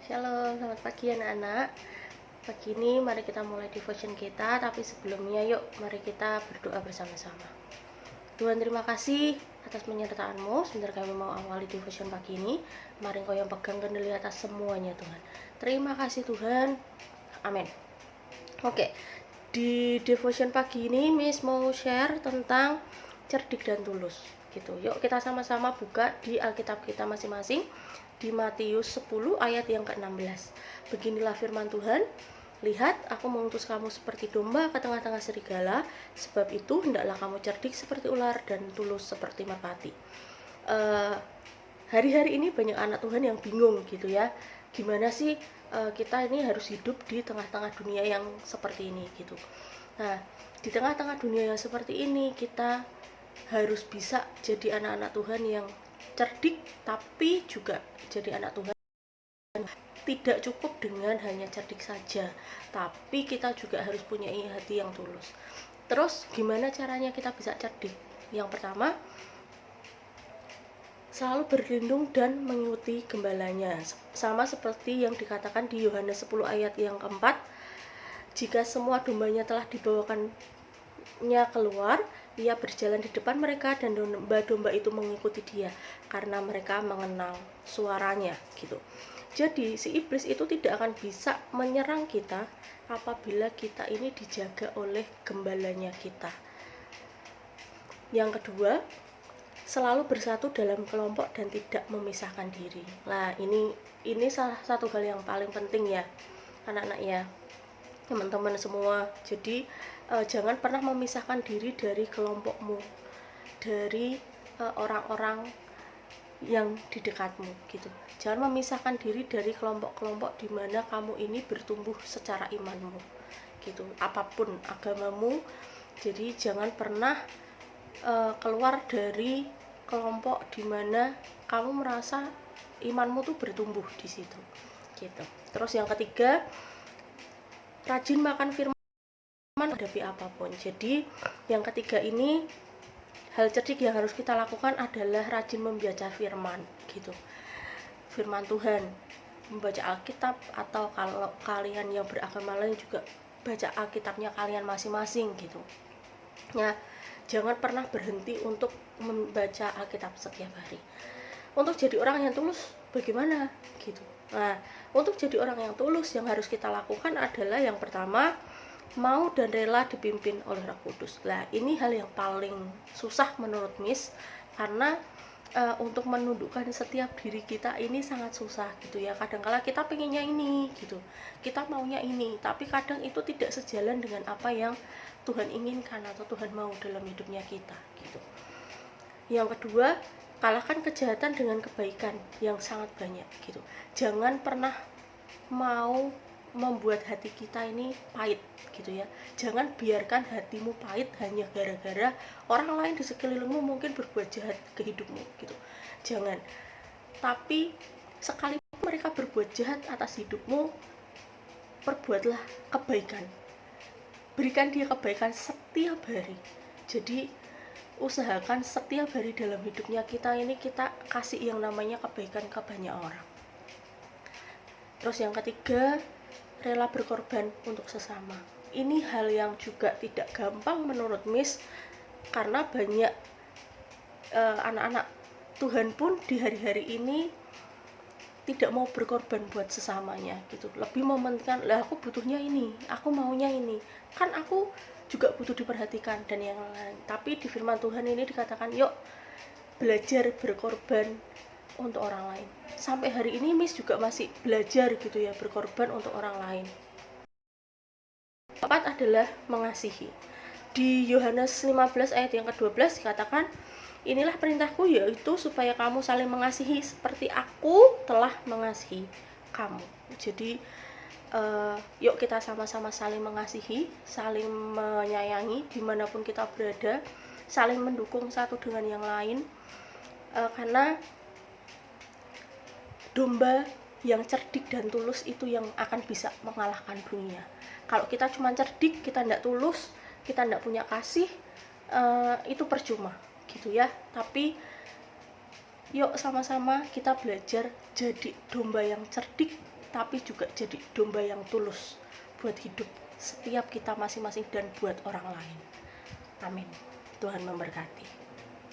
Shalom, selamat pagi anak-anak. Pagi ini mari kita mulai devotion kita, tapi sebelumnya yuk mari kita berdoa bersama-sama. Tuhan, terima kasih atas penyertaan-Mu. Sebentar kami mau awali devotion pagi ini. Mari Engkau yang pegang kendali atas semuanya Tuhan. Terima kasih Tuhan. Amin. Oke, di devotion pagi ini Miss mau share tentang cerdik dan tulus gitu. Yuk kita sama-sama buka di Alkitab kita masing-masing di Matius 10 ayat yang ke-16. Beginilah firman Tuhan. Lihat, aku mengutus kamu seperti domba ke tengah-tengah serigala, sebab itu hendaklah kamu cerdik seperti ular dan tulus seperti merpati. Hari-hari ini banyak anak Tuhan yang bingung gitu ya. Gimana sih kita ini harus hidup di tengah-tengah dunia yang seperti ini gitu. Nah, di tengah-tengah dunia yang seperti ini kita harus bisa jadi anak-anak Tuhan yang cerdik, tapi juga jadi anak Tuhan tidak cukup dengan hanya cerdik saja, tapi kita juga harus punya hati yang tulus. Terus gimana caranya kita bisa cerdik? Yang pertama, selalu berlindung dan mengikuti gembalanya, sama seperti yang dikatakan di Yohanes 10 ayat yang keempat. Jika semua dombanya telah dibawakannya keluar, ia berjalan di depan mereka dan domba-domba itu mengikuti dia karena mereka mengenal suaranya gitu. Jadi si iblis itu tidak akan bisa menyerang kita apabila kita ini dijaga oleh gembalanya kita. Yang kedua, selalu bersatu dalam kelompok dan tidak memisahkan diri. Nah, ini salah satu hal yang paling penting ya, anak-anak ya, teman-teman semua. Jadi jangan pernah memisahkan diri dari kelompokmu, dari orang-orang yang di dekatmu gitu. Jangan memisahkan diri dari kelompok-kelompok di mana kamu ini bertumbuh secara imanmu gitu, apapun agamamu. Jadi jangan pernah keluar dari kelompok di mana kamu merasa imanmu tuh bertumbuh di situ gitu. Terus yang ketiga, rajin makan firman menghadapi apapun. Jadi yang ketiga ini, hal cerdik yang harus kita lakukan adalah rajin membaca firman gitu. Firman Tuhan, membaca Alkitab, atau kalau kalian yang beragama lain juga baca Alkitabnya kalian masing-masing gitu. Ya, jangan pernah berhenti untuk membaca Alkitab setiap hari. Untuk jadi orang yang tulus bagaimana gitu. Nah, untuk jadi orang yang tulus yang harus kita lakukan adalah yang pertama, mau dan rela dipimpin oleh Roh Kudus. Nah, ini hal yang paling susah menurut Miss, karena untuk menundukkan setiap diri kita ini sangat susah gitu ya. Kadang-kala kita pengennya ini gitu, kita maunya ini, tapi kadang itu tidak sejalan dengan apa yang Tuhan inginkan atau Tuhan mau dalam hidupnya kita gitu. Yang kedua, kalahkan kejahatan dengan kebaikan yang sangat banyak gitu. Jangan pernah mau membuat hati kita ini pahit gitu ya. Jangan biarkan hatimu pahit hanya gara-gara orang lain di sekelilingmu mungkin berbuat jahat ke hidupmu gitu. Jangan. Tapi sekalipun mereka berbuat jahat atas hidupmu, perbuatlah kebaikan. Berikan dia kebaikan setiap hari. Jadi usahakan setiap hari dalam hidupnya kita ini kita kasih yang namanya kebaikan ke banyak orang. Terus yang ketiga, rela berkorban untuk sesama. Ini hal yang juga tidak gampang menurut Miss, karena banyak anak-anak Tuhan pun di hari-hari ini tidak mau berkorban buat sesamanya gitu. Lebih mementingkan, lah aku butuhnya ini, aku maunya ini, kan aku juga butuh diperhatikan dan yang lain. Tapi di firman Tuhan ini dikatakan, yuk belajar berkorban untuk orang lain. Sampai hari ini Miss juga masih belajar gitu ya, berkorban untuk orang lain. Keempat adalah mengasihi. Di Yohanes 15 ayat yang ke-12 dikatakan, inilah perintahku, yaitu supaya kamu saling mengasihi seperti aku telah mengasihi kamu. Jadi yuk kita sama-sama saling mengasihi, saling menyayangi dimanapun kita berada, saling mendukung satu dengan yang lain, karena domba yang cerdik dan tulus itu yang akan bisa mengalahkan dunia. Kalau kita cuma cerdik, kita tidak tulus, kita tidak punya kasih, itu percuma gitu ya. Tapi yuk sama-sama kita belajar jadi domba yang cerdik tapi juga jadi domba yang tulus buat hidup setiap kita masing-masing dan buat orang lain. Amin. Tuhan memberkati.